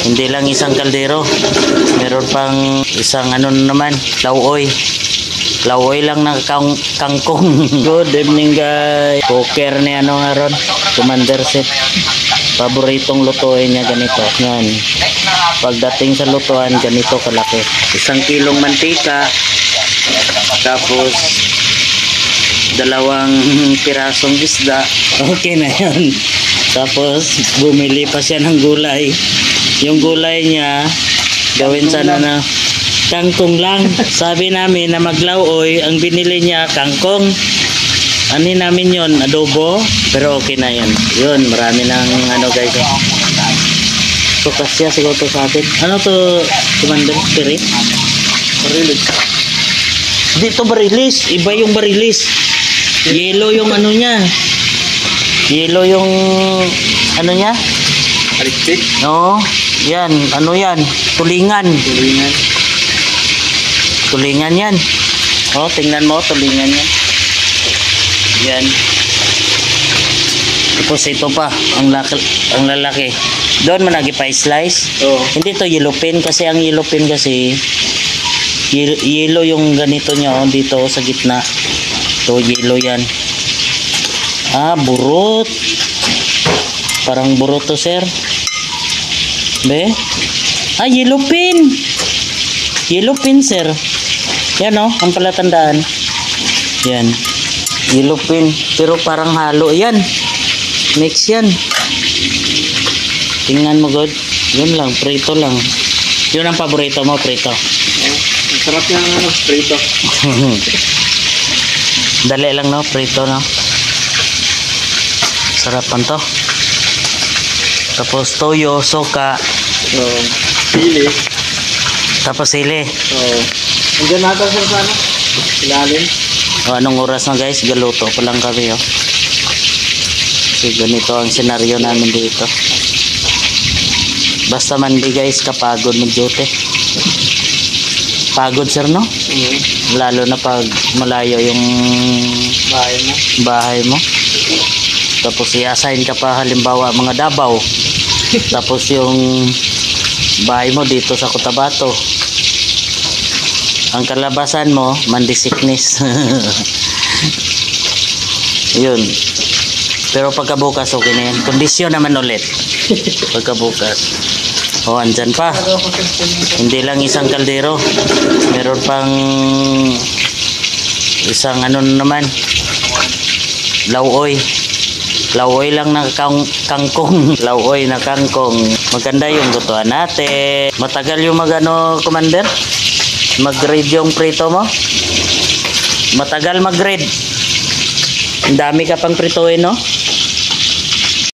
Hindi lang isang kaldero. Meron pang isang ano naman, lauoy. Lauoy lang ng kangkong. Good evening guys. Cooker ni ano nga ron. Commander set. Paboritong lutuin niya ganito. Yan. Pagdating sa lutuan, ganito kalaki. 1 kilong mantika. Tapos 2 pirasong isda. Okay na yun. Tapos bumili pa siya ng gulay. Yung gulay niya gawin sana na kangkong lang. Sabi namin na maglauoy, ang binili niya kangkong. Ani namin yon adobo, pero okay na yun. Yun, marami ng ano guys. So kasya siguro to sa atin. Ano to, Commander? Spirit? Barilis. Dito barilis, iba yung barilis. Yellow yung ano niya. Yellow yung ano niya? Aliktik? Oo, yan, ano yan? Tulingan. Tulingan. Tulingan yan. Oh, tingnan mo, tulingan yan. Yan. Tapos ito pa, ang lalaki. Doon man nagipay-slice. Oo. Hindi to yellow pin kasi ang yellow pin kasi yellow yung ganito niya oh, dito sa gitna. To yellow yan. Ah, burot. Parang burot to, sir. Be? Ah, yellow pin. Yellow pin, sir. Yan oh, ang palatandaan. Yan. Yellow pin. Pero parang halo. Yan. Mix yan. Tingnan mo, God. Yun lang. Prito lang. Yun ang paborito mo, prito. Ang sarap yung ano, prito. Dali lang, no? Prito, no? Sarapan to. Tapos toyo, soka. Sili. Tapos sili. Andiyan natin sa ano? Ilalim. O, anong oras na guys? Galuto pa lang kami, oh. So, ganito ang senaryo namin dito. Basta man di guys, kapagod mag-duty. Pagod, sir, no? Lalo na pag malayo yung bahay mo. Tapos i-assign ka pa halimbawa mga Davao. Tapos yung bahay mo dito sa Cotabato. Ang kalabasan mo, Mandi sickness. Yun. Pero pagkabukas okay na yan. Kondisyon naman ulit. Pagkabukas. Oh, andyan pa. Hindi lang isang kaldero. Meron pang isang ano naman. Lauoy. Lauoy lang ng kangkong. Lauoy na kangkong. Maganda yung lutuan natin. Matagal yung magano, Commander? Mag-grade yung prito mo? Matagal mag-grade. Ang dami ka pang prituin, no?